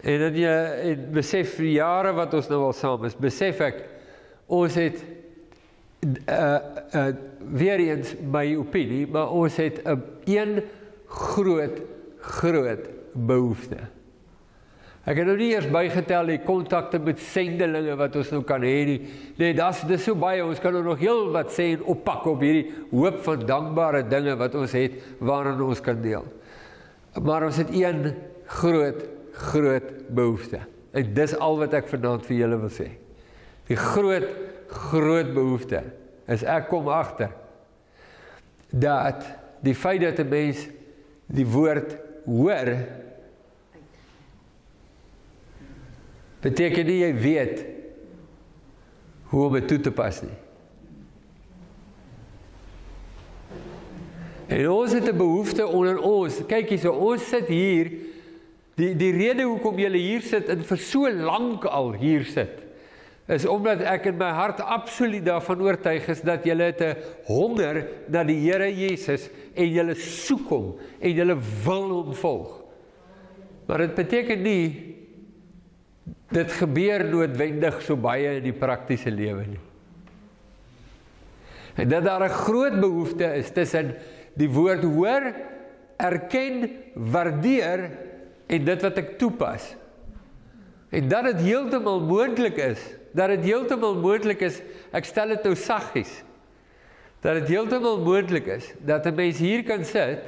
en dan jy besef vir jare wat ons nou al saam is, besef ek, ons het, weer eens my opinie, maar ons het een groot behoefte. Ek het nou nie eers bygetel die kontakte met sendelinge wat ons nou kan hê nie. Nee, dis so baie, ons kan nog heel wat sê en oppak op hierdie hoop van dankbare dinge wat ons het, waarin ons kan deel. Maar ons het een groot behoefte. En dis al wat ek vanaand vir julle wil sê. Die groot behoefte is ek kom agter dat die feit dat 'n mens die woord hoor beteken nie jy weet hoe om dit toe te pas nie. En ons het 'n behoefte onder ons. Kyk hierso, ons sit hier, die rede hoekom julle hier sit en vir so lank al hier sit, is omdat ek in my hart absoluut daarvan oortuig is dat julle het 'n honger na die Here Jesus en julle soek hom en julle wil hom volg. Maar dit beteken nie dit gebeur noodwendig so baie in die praktiese lewe nie. En dat daar 'n groot behoefte is tussen die woord hoor, erken, waardeer en dit wat ek toepas. En dat dit heeltemal moontlik is, ek stel dit nou saggies, dat dit heeltemal moontlik is, dat 'n mens hier kan sit,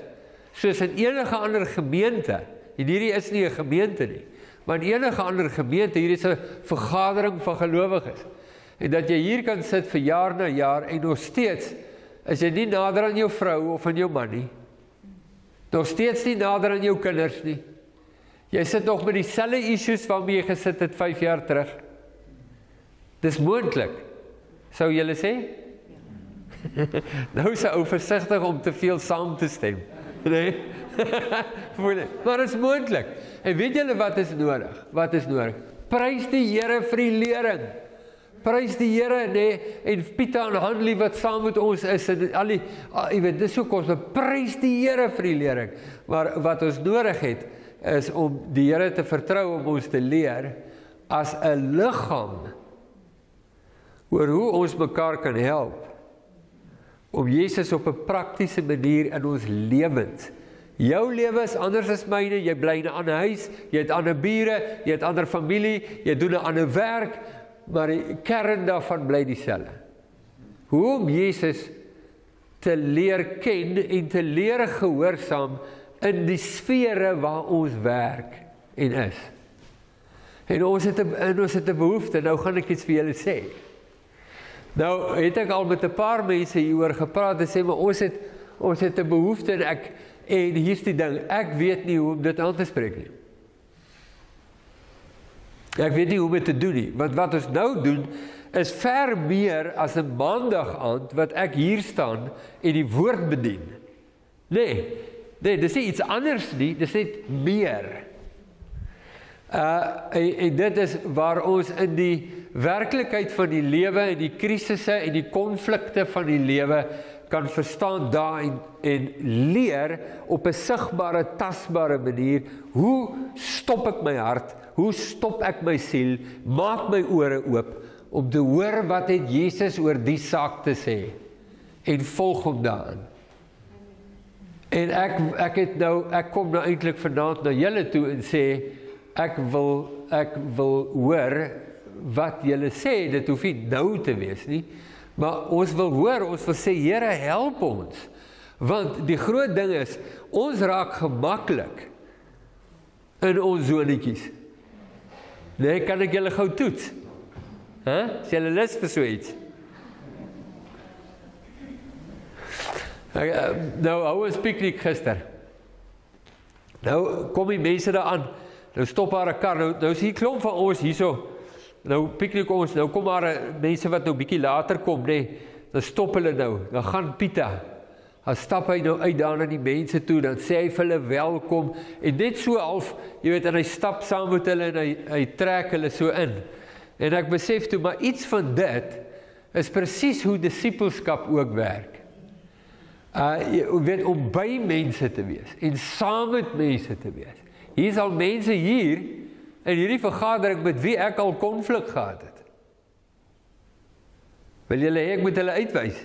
soos in enige ander gemeente, en hierdie is nie 'n gemeente nie, maar in enige ander gemeente, hier is 'n vergadering van gelowiges, en dat jy hier kan sit vir jaar na jaar, en nog steeds, is jy nie nader aan jou vrou of aan jou man nie, nog steeds nie nader aan jou kinders nie, jy sit nog met dieselfde issues waarmee jy gesit het 5 jaar terug, dis moontlik, sou julle sê? Nou is hy ou versigtig om te veel saam te stem, nee? Maar dit is moontlik, en weet julle wat is nodig? Wat is nodig? Prys die Here vir die lering, prys die Here, nee, en Pieter en Hanlie wat saam met ons is, en al die, jy weet, dis so kosbaar, prys die Here vir die lering, maar wat ons nodig het, is om die Here te vertrou om ons te leer, as 'n liggaam, oor hoe ons mekaar kan help, om Jesus op 'n praktiese manier in ons lewens. Jou lewe is anders as myne, jy bly in 'n ander huis, jy het ander bure, jy het ander familie, jy doen 'n ander werk, maar die kern daarvan bly dieselfde. Hoe om Jesus te leer ken en te leer gehoorsaam in die sfere waar ons werk en is. En ons het 'n behoefte, nou gaan ek iets vir julle sê. Nou het ek al met 'n paar mense hieroor gepraat en sê, maar ons het 'n behoefte en hier's die ding, ek weet nie hoe om dit aan te spreek nie. Ek weet nie hoe om dit te doen nie, want wat ons nou doen, is ver meer as 'n maandag aand, wat ek hier staan en die woord bedien. Nee, dis nie iets anders nie, dis net meer. En dit is waar ons in die werklikheid van die lewe, en die krisisse en die konflikte van die lewe kan verstaan daar en leer op 'n sigbare, tasbare manier, hoe stop ek my hart, hoe stop ek my siel, maak my ore oop, om te hoor wat het Jesus oor die saak te sê, en volg hom daarin. En ek kom nou eintlik vanaand na julle toe en sê, ek wil hoor wat julle sê, dit hoef nie nou te wees nie, maar ons wil hoor, ons wil sê, Here, help ons, want die groot ding is, ons raak gemaklik in ons zonetjies. Nee, kan ek julle gou toets? Is julle lus vir so iets? Nou, hou ons piknik gister. Nou, kom die mense daar aan, nou stop haar 'n kar, nou is hier klomp van ons hierso, nou piknik ons, nou kom maar mense wat nou bietjie later kom, nee, dan stop hulle nou, dan gaan Pieter, dan stap hy nou uit daar na die mense toe, dan sê hy vir hulle welkom, en net so half, jy weet, en hy stap saam met hulle, en hy trek hulle so in, en ek besef toe, maar iets van dit, is presies hoe disippelskap ook werk. Jy weet, om by mense te wees, en saam met mense te wees. Hier is al mense hier, in hierdie vergadering met wie ek al konflik gehad het. Wil julle hê ek moet hulle uitwys?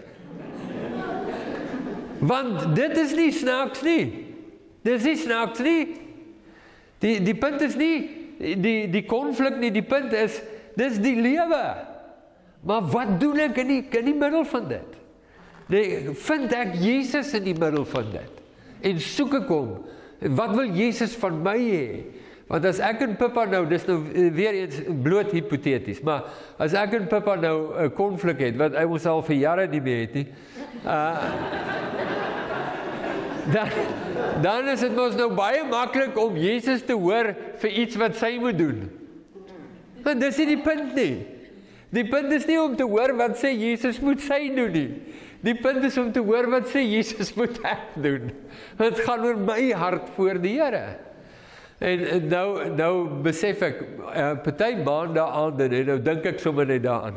Want dit is nie snaaks nie. Dit is nie snaaks nie. Die punt is nie die konflik nie, die punt is, dis die lewe. Maar wat doen ek in die middel van dit? Nee, vind ek Jesus in die middel van dit? En soek ek hom? Wat wil Jesus van my hê? Want as ek en Pippa nou, dis nou weer eens bloot hypotheties, maar as ek en Pippa nou 'n konflik het, wat hy ons al vir jare nie meer het nie, dan is dit ons nou baie maklik om Jesus te hoor vir iets wat sy moet doen. Want dis nie die punt nie. Die punt is nie om te hoor wat sê Jesus moet sy doen nie. Die punt is om te hoor wat sê Jesus moet ek doen. Het gaan oor my hart voor die Here. En nou besef ek, party maande aande, nou dink ek sommer net daaraan.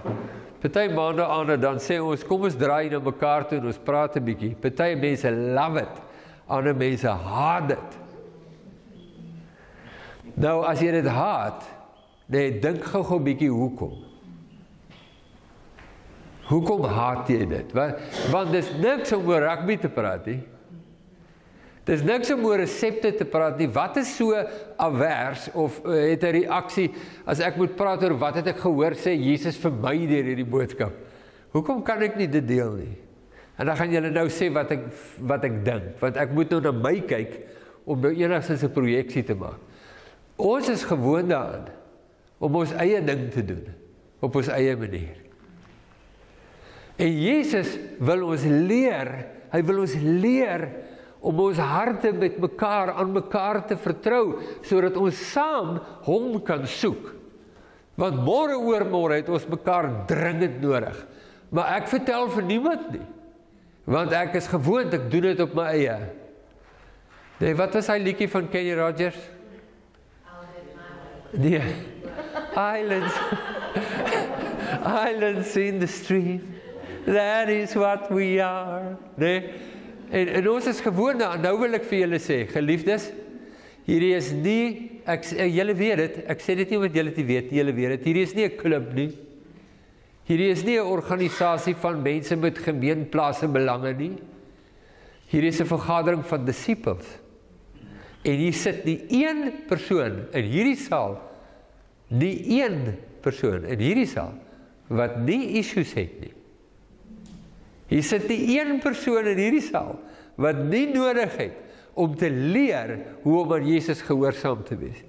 Party maande aande, dan sê ons, kom ons draai na mekaar toe en ons praat 'n bietjie. Party mense love it, ander mense haat dit. Nou, as jy dit haat, nee, dink gou 'n bietjie hoekom. Hoekom haat jy dit? Want dis niks om oor rugby te praat nie. Dis niks om oor resepte te praat nie. Wat is so avers of het 'n reaksie as ek moet praat oor wat het ek gehoor sê Jesus vir my deur hierdie boodskap? Hoekom kan ek nie dit deel nie? En dan gaan julle nou sê wat ek dink, want ek moet nou na my kyk om nou enigstens 'n projeksie te maak. Ons is gewoond daaraan om ons eie ding te doen op ons eie manier. En Jesus wil ons leer, hy wil ons leer om ons harte met mekaar aan mekaar te vertrou, sodat ons saam hom kan soek. Want môre oormôre het ons mekaar dringend nodig. Maar ek vertel vir niemand nie, want ek is gewoond, ek doen dit op my eie. Nee, wat was hy liedjie van Kenny Rogers? Nee, Islands in the stream. That is what we are. Nee, en ons is gewoond aan, nou wil ek vir julle sê, geliefdes, hierdie is nie, julle weet dit, ek sê dit nie wat julle te weet, julle weet dit, hierdie is nie 'n klub nie, hierdie is nie 'n organisasie van mense met gemeenplase belange nie, hierdie is 'n vergadering van disippels, en hier sit nie een persoon in hierdie saal, nie een persoon in hierdie saal, wat nie issues het nie. Hier sit nie een persoon in hierdie saal wat nie nodig het om te leer hoe om aan Jesus gehoorsaam te wees.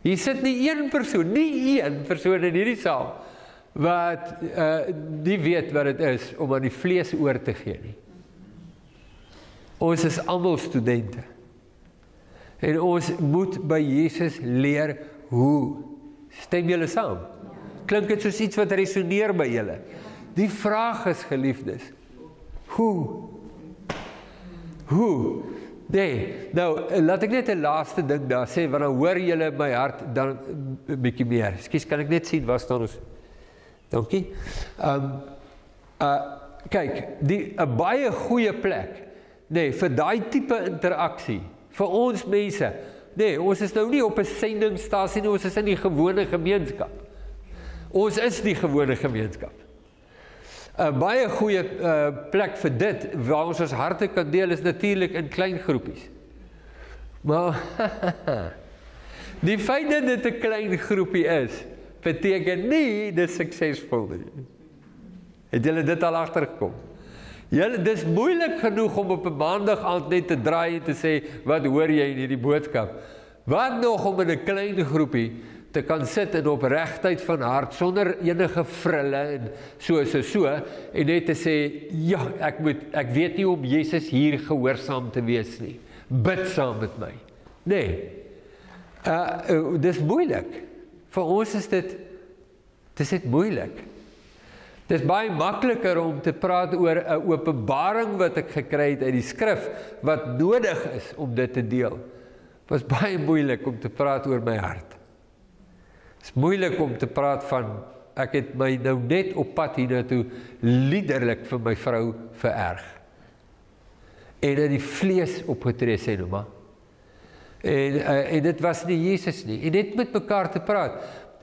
Hier sit nie een persoon in hierdie saal wat nie weet wat dit is om aan die vlees oor te gee nie. Ons is almal studente. En ons moet by Jesus leer hoe. Stem julle saam? Klink dit soos iets wat resoneer by julle? Die vraag is, geliefdes, hoe? Nee, nou, laat ek net 'n laaste ding daar sê, want dan hoor julle my hart dan 'n bietjie meer. Ekskuus, kan ek net sien, waar staan ons? Dankie. Kyk, 'n baie goeie plek, nee, vir daai tipe interaksie, vir ons mense, nee, ons is nou nie op 'n sendingstasie nie, ons is in die gewone gemeenskap. Ons is die gewone gemeenskap. 'n baie goeie plek vir dit, waar ons harte kan deel, is natuurlik in klein groepies. Maar Die feit dat dit 'n klein groepie is, beteken nie dit is suksesvol nie. Het julle dit al agtergekom? Dis moeilik genoeg om op 'n maandag aand net te draai en te sê, wat hoor jy in hierdie boodskap? Wat nog om in 'n klein groepie te kan sit in opregtheid van hart, sonder enige frille en so, en net te sê, ja, ek weet nie om Jesus hier gehoorsaam te wees nie. Bid saam met my. Nee. Dis moeilik. Vir ons is dit moeilik. Dit is baie makliker om te praat oor 'n openbaring wat ek gekry het uit die skrif, wat nodig is om dit te deel. Het was baie moeilik om te praat oor my hart. Het is moeilik om te praat van, ek het my nou net op pad hiernatoe liderlik vir my vrou vererg. En in die vlees opgetree, sê nou maar. En dit was nie Jesus nie. En net met mekaar te praat.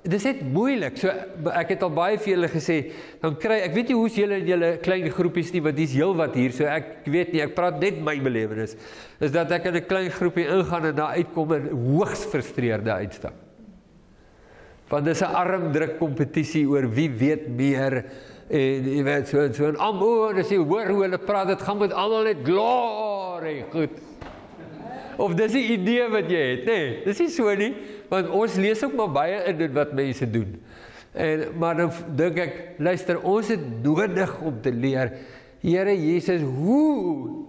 Dit is net moeilik. So, ek het al baie vir julle gesê, dan ek weet nie hoe's julle in julle klein groepies nie, want die is heel wat hier, so ek weet nie, ek praat net my belewenis, is dat ek in 'n klein groepie ingaan en daar uitkom en hoogs frustreerde uitstap. Want dis 'n armdruk kompetisie oor wie weet meer, en jy weet, so en almal, as jy hoor hoe hulle praat, dit gaan met almal net glory, goed. Of dis die idee wat jy het, nee, dis nie so nie, want ons lees ook maar baie in dit wat mense doen. Maar dan dink ek, luister, ons het nodig om te leer, Here Jesus, hoe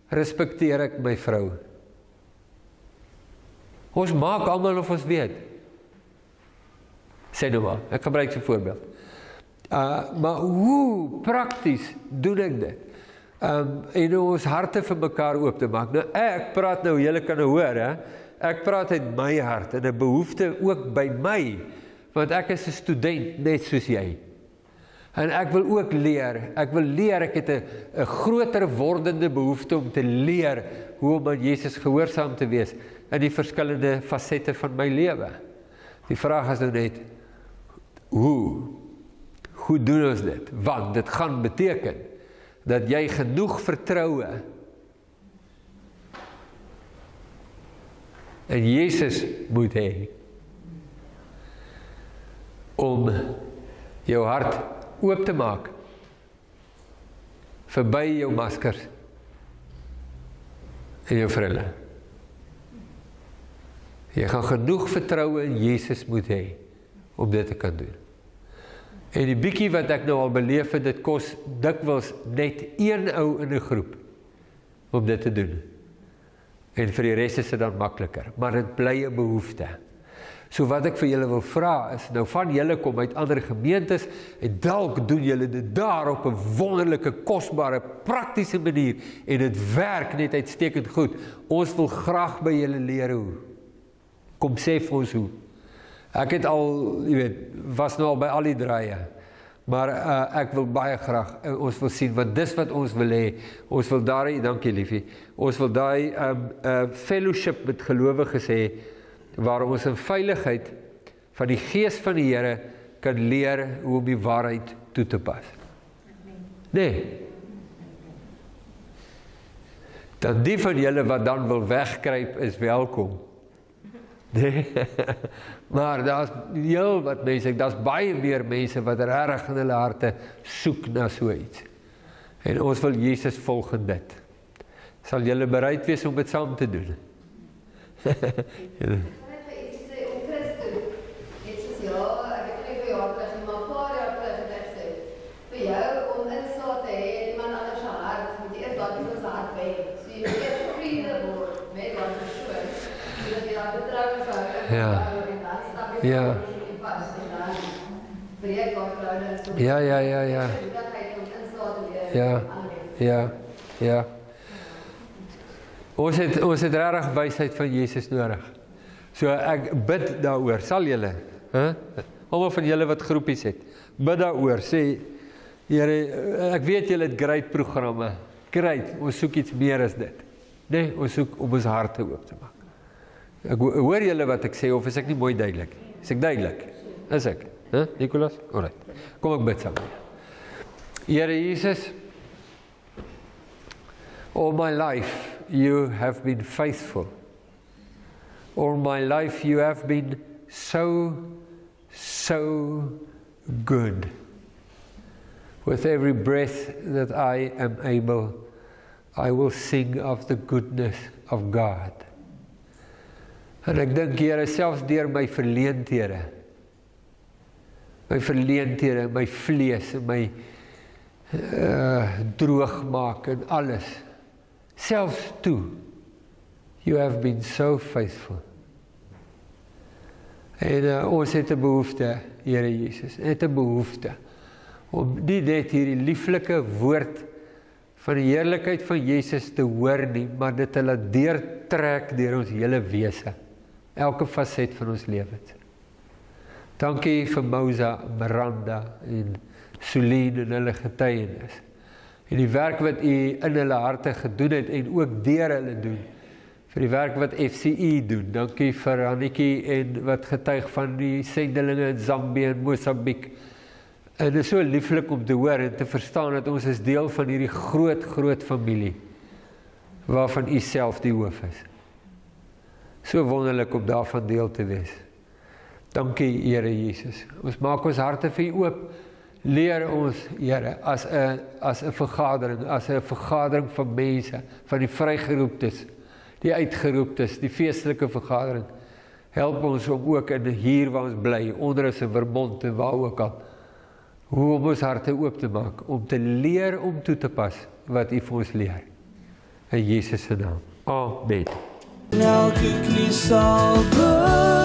respekteer ek my vrou? Ons maak almal of ons weet. Sê nou maar, ek gebruik so 'n voorbeeld. Maar hoe prakties doen ek dit? En ons harte vir mekaar oop te maak. Nou ek praat nou, julle kan nou hoor, hè? Ek praat uit my hart, en 'n behoefte ook by my, want ek is 'n student, net soos jy. En ek wil ook leer, ek het 'n groter wordende behoefte om te leer, hoe om aan Jesus gehoorsaam te wees, in die verskillende fasette van my lewe. Die vraag is nou net, hoe doen ons dit? Want dit gaan beteken, dat jy genoeg vertroue en Jesus moet hê om jou hart oop te maak verby jou maskers en jou frille. Jy gaan genoeg vertroue in Jesus moet hê om dit te kan doen. En die bietjie wat ek nou al beleef het, dit kos dikwels net een ou in 'n groep om dit te doen. En vir die res is dit dan makliker, maar dit bly 'n behoefte. So wat ek vir julle wil vra is, nou van julle kom uit ander gemeentes, en dalk doen julle dit daar op 'n wonderlike, kosbare, praktiese manier, en dit werk net uitstekend goed. Ons wil graag by julle leer hoe. Kom sê vir ons hoe. Ek het al, jy weet, was nou al by al die draaie, maar ek wil baie graag, ons wil sien, want dis wat ons wil hê, ons wil daai, dankie liefie, ons wil daai fellowship met gelowiges hê, waar ons in veiligheid van die gees van die Here kan leer hoe om die waarheid toe te pas. Nee. Dan die van julle wat dan wil wegkruip is welkom. Nee. Maar daar's heel wat mense, daar's baie meer mense wat regtig in hulle harte soek na so iets. En ons wil Jesus volg in dit. Sal julle bereid wees om dit saam te doen? Ja. Ons het regtig wysheid van Jesus nodig. So ek bid daaroor, sal julle, almal van julle wat groepies het, bid daaroor, sê, Here, ek weet julle het great programme, great, ons soek iets meer as dit. Nee, ons soek om ons harte oop te maak. Ek hoor julle wat ek sê, of is ek nie mooi duidelik? Is ek duidelik? Is ek? Nicolas? Alright. Kom ek bid saam. Here Jesus, all my life you have been faithful. All my life you have been so good. With every breath that I am able, I will sing of the goodness of God. En ek dink, Here, selfs deur my verleenthede, my vlees en my droog maak en alles, selfs toe, you have been so faithful. En ons het 'n behoefte, Here Jesus, het 'n behoefte om nie net hierdie lieflike woord van die heerlikheid van Jesus te hoor nie, maar dit te laat deurtrek deur ons hele wese, elke faset van ons lewens. Dankie vir Mousa, Miranda en Suline en hulle getuienis. En die werk wat u in hulle harte gedoen het en ook deur hulle doen. Vir die werk wat FCE doen. Dankie vir Annetjie en wat getuig van die sendelinge in Zambië en Mosambiek. En dit is so lieflik om te hoor en te verstaan dat ons is deel van hierdie groot familie waarvan u self die hoof is. So wonderlik om daarvan deel te wees. Dankie, Here Jesus. Ons maak ons harte vir u oop. Leer ons, Here, as 'n vergadering van mense, van die vrygeroeptes, die uitgeroeptes, die feestelike vergadering. Help ons om ook in hier waar ons bly, onder ons in Vermont en waar ook al, hoe om ons harte oop te maak, om te leer om toe te pas wat u vir ons leer. In Jesus se naam. Amen. Elke knie sal buig.